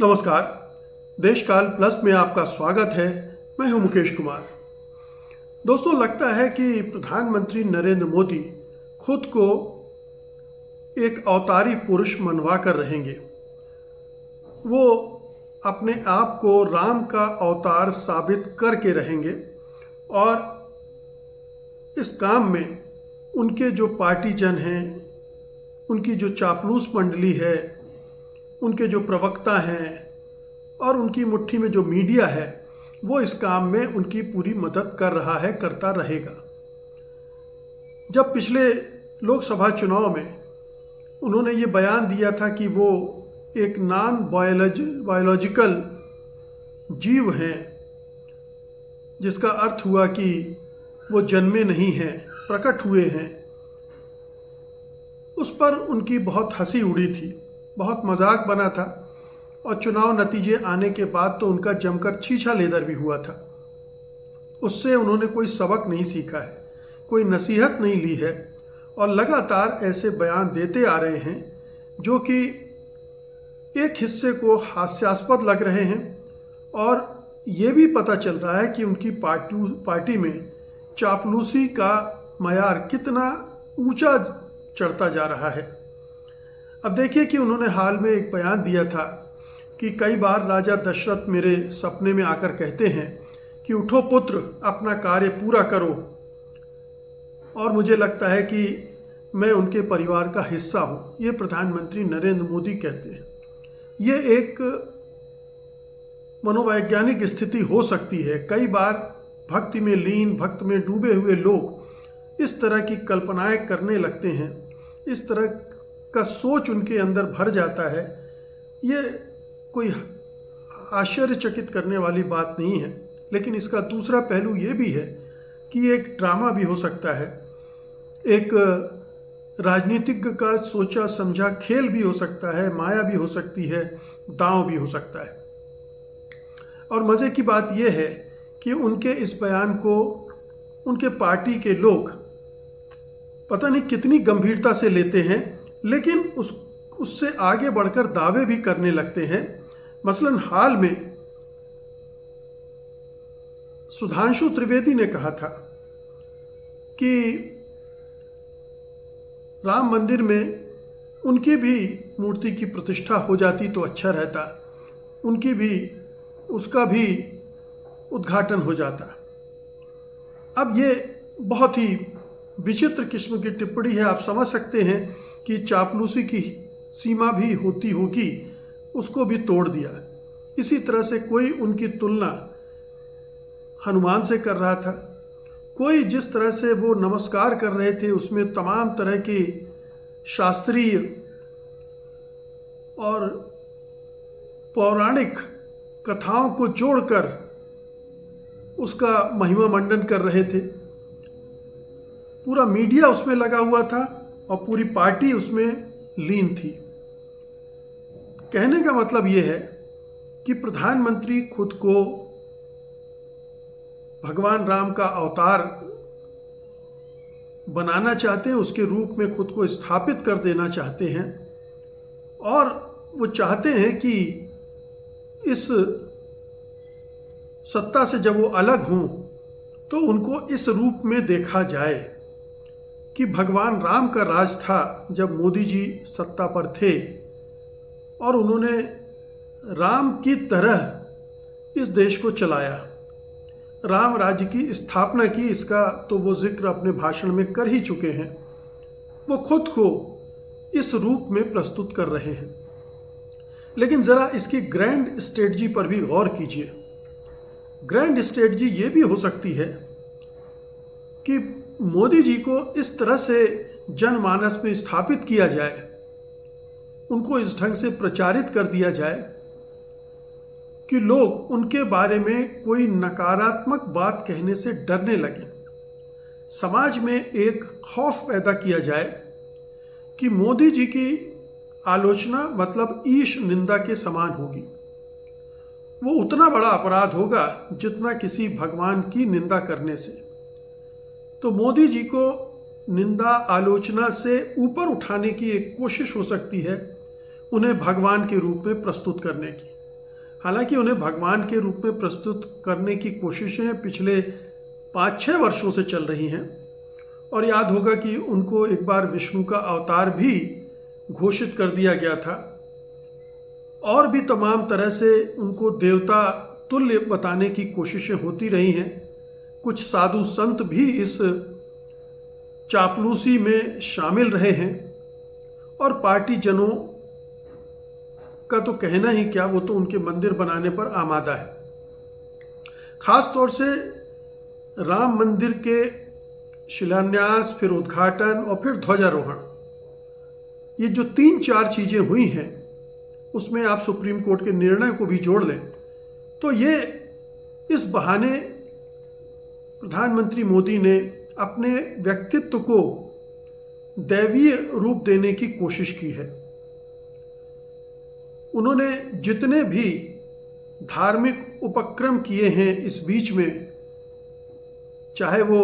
नमस्कार। देशकाल प्लस में आपका स्वागत है। मैं हूं मुकेश कुमार। दोस्तों, लगता है कि प्रधानमंत्री नरेंद्र मोदी खुद को एक अवतारी पुरुष मनवा कर रहेंगे। वो अपने आप को राम का अवतार साबित करके रहेंगे और इस काम में उनके जो पार्टीजन हैं, उनकी जो चापलूस मंडली है, उनके जो प्रवक्ता हैं और उनकी मुट्ठी में जो मीडिया है, वो इस काम में उनकी पूरी मदद कर रहा है, करता रहेगा। जब पिछले लोकसभा चुनाव में उन्होंने ये बयान दिया था कि वो एक नॉन बायोलॉजिकल जीव हैं, जिसका अर्थ हुआ कि वो जन्मे नहीं हैं, प्रकट हुए हैं, उस पर उनकी बहुत हंसी उड़ी थी, बहुत मजाक बना था और चुनाव नतीजे आने के बाद तो उनका जमकर छीछा लेदर भी हुआ था। उससे उन्होंने कोई सबक नहीं सीखा है, कोई नसीहत नहीं ली है और लगातार ऐसे बयान देते आ रहे हैं जो कि एक हिस्से को हास्यास्पद लग रहे हैं और ये भी पता चल रहा है कि उनकी पार्टी में चापलूसी का मयार कितना ऊंचा चढ़ता जा रहा है। अब देखिए कि उन्होंने हाल में एक बयान दिया था कि कई बार राजा दशरथ मेरे सपने में आकर कहते हैं कि उठो पुत्र, अपना कार्य पूरा करो, और मुझे लगता है कि मैं उनके परिवार का हिस्सा हूँ। ये प्रधानमंत्री नरेंद्र मोदी कहते हैं। ये एक मनोवैज्ञानिक स्थिति हो सकती है। कई बार भक्ति में लीन, भक्त में डूबे हुए लोग इस तरह की कल्पनाएं करने लगते हैं, इस तरह का सोच उनके अंदर भर जाता है। ये कोई आश्चर्यचकित करने वाली बात नहीं है, लेकिन इसका दूसरा पहलू ये भी है कि एक ड्रामा भी हो सकता है, एक राजनीतिज्ञ का सोचा समझा खेल भी हो सकता है, माया भी हो सकती है, दांव भी हो सकता है। और मज़े की बात यह है कि उनके इस बयान को उनके पार्टी के लोग पता नहीं कितनी गंभीरता से लेते हैं, लेकिन उससे आगे बढ़कर दावे भी करने लगते हैं। मसलन हाल में सुधांशु त्रिवेदी ने कहा था कि राम मंदिर में उनकी भी मूर्ति की प्रतिष्ठा हो जाती तो अच्छा रहता, उसका भी उद्घाटन हो जाता। अब ये बहुत ही विचित्र किस्म की टिप्पणी है। आप समझ सकते हैं कि चापलूसी की सीमा भी होती होगी, उसको भी तोड़ दिया। इसी तरह से कोई उनकी तुलना हनुमान से कर रहा था, कोई जिस तरह से वो नमस्कार कर रहे थे उसमें तमाम तरह की शास्त्रीय और पौराणिक कथाओं को जोड़कर उसका महिमा मंडन कर रहे थे। पूरा मीडिया उसमें लगा हुआ था और पूरी पार्टी उसमें लीन थी। कहने का मतलब यह है कि प्रधानमंत्री खुद को भगवान राम का अवतार बनाना चाहते हैं, उसके रूप में खुद को स्थापित कर देना चाहते हैं और वो चाहते हैं कि इस सत्ता से जब वो अलग हों तो उनको इस रूप में देखा जाए कि भगवान राम का राज था जब मोदी जी सत्ता पर थे और उन्होंने राम की तरह इस देश को चलाया, राम राज्य की स्थापना की। इसका तो वो जिक्र अपने भाषण में कर ही चुके हैं। वो खुद को इस रूप में प्रस्तुत कर रहे हैं। लेकिन ज़रा इसकी ग्रैंड स्ट्रेटजी पर भी गौर कीजिए। ग्रैंड स्ट्रेटजी ये भी हो सकती है कि मोदी जी को इस तरह से जनमानस में स्थापित किया जाए, उनको इस ढंग से प्रचारित कर दिया जाए कि लोग उनके बारे में कोई नकारात्मक बात कहने से डरने लगे। समाज में एक खौफ पैदा किया जाए कि मोदी जी की आलोचना मतलब ईश निंदा के समान होगी। वो उतना बड़ा अपराध होगा जितना किसी भगवान की निंदा करने से। तो मोदी जी को निंदा आलोचना से ऊपर उठाने की एक कोशिश हो सकती है, उन्हें भगवान के रूप में प्रस्तुत करने की। हालांकि उन्हें भगवान के रूप में प्रस्तुत करने की कोशिशें पिछले 5-6 वर्षों से चल रही हैं। और याद होगा कि उनको एक बार विष्णु का अवतार भी घोषित कर दिया गया था, और भी तमाम तरह से उनको देवता तुल्य बताने की कोशिशें होती रही हैं। कुछ साधु संत भी इस चापलूसी में शामिल रहे हैं, और पार्टी जनों का तो कहना ही क्या, वो तो उनके मंदिर बनाने पर आमादा है। खास तौर से राम मंदिर के शिलान्यास, फिर उद्घाटन और फिर ध्वजारोहण, ये जो 3-4 चीजें हुई हैं, उसमें आप सुप्रीम कोर्ट के निर्णय को भी जोड़ लें तो ये इस बहाने प्रधानमंत्री मोदी ने अपने व्यक्तित्व को दैवीय रूप देने की कोशिश की है। उन्होंने जितने भी धार्मिक उपक्रम किए हैं इस बीच में, चाहे वो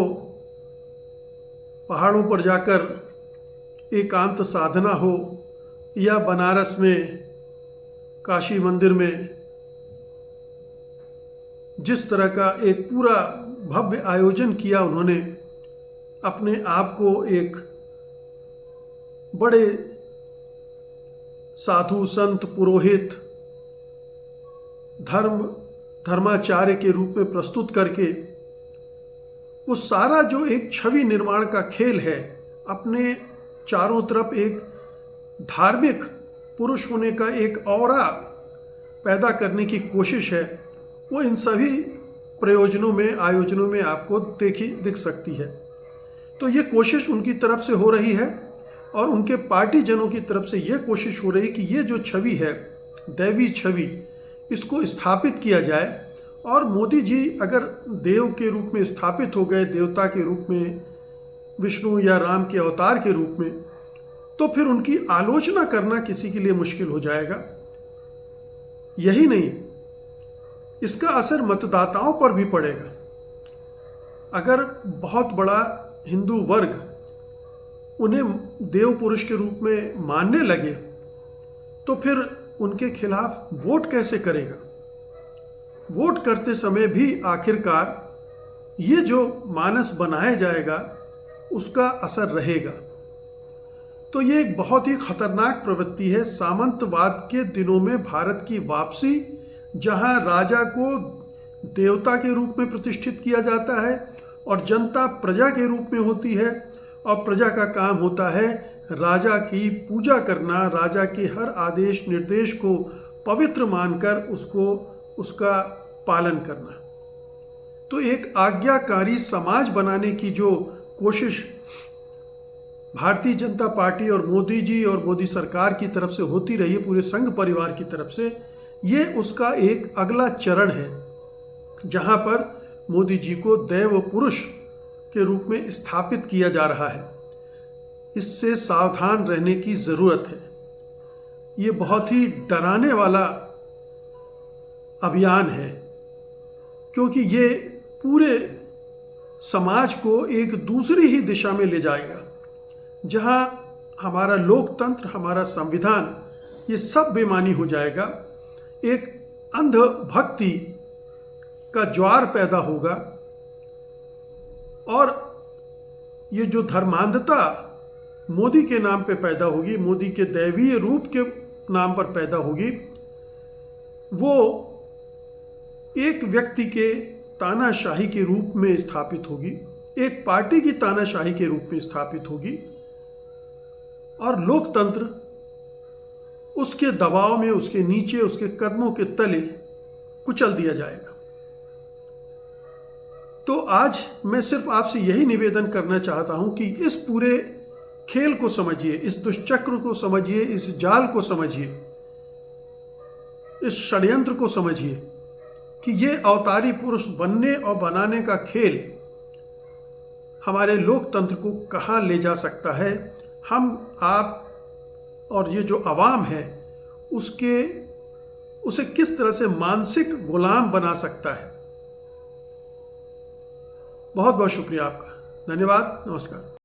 पहाड़ों पर जाकर एकांत साधना हो, या बनारस में काशी मंदिर में जिस तरह का एक पूरा भव्य आयोजन किया उन्होंने, अपने आप को एक बड़े साधु संत पुरोहित धर्माचार्य के रूप में प्रस्तुत करके, वो सारा जो एक छवि निर्माण का खेल है, अपने चारों तरफ एक धार्मिक पुरुष होने का एक ऑरा पैदा करने की कोशिश है, वो इन सभी प्रयोजनों में, आयोजनों में आपको दिख सकती है। तो ये कोशिश उनकी तरफ से हो रही है, और उनके पार्टी जनों की तरफ से ये कोशिश हो रही कि ये जो छवि है, दैवी छवि, इसको स्थापित किया जाए। और मोदी जी अगर देव के रूप में स्थापित हो गए, देवता के रूप में, विष्णु या राम के अवतार के रूप में, तो फिर उनकी आलोचना करना किसी के लिए मुश्किल हो जाएगा। यही नहीं, इसका असर मतदाताओं पर भी पड़ेगा। अगर बहुत बड़ा हिंदू वर्ग उन्हें देव पुरुष के रूप में मानने लगे, तो फिर उनके खिलाफ वोट कैसे करेगा? वोट करते समय भी आखिरकार ये जो मानस बनाया जाएगा, उसका असर रहेगा। तो ये एक बहुत ही खतरनाक प्रवृत्ति है। सामंतवाद के दिनों में भारत की वापसी, जहां राजा को देवता के रूप में प्रतिष्ठित किया जाता है और जनता प्रजा के रूप में होती है, और प्रजा का काम होता है राजा की पूजा करना, राजा के हर आदेश निर्देश को पवित्र मानकर उसका पालन करना। तो एक आज्ञाकारी समाज बनाने की जो कोशिश भारतीय जनता पार्टी और मोदी जी और मोदी सरकार की तरफ से होती रही है, पूरे संघ परिवार की तरफ से, ये उसका एक अगला चरण है, जहां पर मोदी जी को देव पुरुष के रूप में स्थापित किया जा रहा है। इससे सावधान रहने की जरूरत है। ये बहुत ही डराने वाला अभियान है, क्योंकि ये पूरे समाज को एक दूसरी ही दिशा में ले जाएगा, जहां हमारा लोकतंत्र, हमारा संविधान, ये सब बेमानी हो जाएगा। एक अंध भक्ति का ज्वार पैदा होगा, और ये जो धर्मांधता मोदी के नाम पे पैदा होगी, मोदी के दैवीय रूप के नाम पर पैदा होगी, वो एक व्यक्ति के तानाशाही के रूप में स्थापित होगी, एक पार्टी की तानाशाही के रूप में स्थापित होगी, और लोकतंत्र उसके दबाव में, उसके नीचे, उसके कदमों के तले कुचल दिया जाएगा। तो आज मैं सिर्फ आपसे यही निवेदन करना चाहता हूं कि इस पूरे खेल को समझिए, इस दुष्चक्र को समझिए, इस जाल को समझिए, इस षड्यंत्र को समझिए कि ये अवतारी पुरुष बनने और बनाने का खेल हमारे लोकतंत्र को कहां ले जा सकता है। हम, आप और ये जो आवाम है, उसे किस तरह से मानसिक गुलाम बना सकता है। बहुत बहुत शुक्रिया आपका। धन्यवाद। नमस्कार।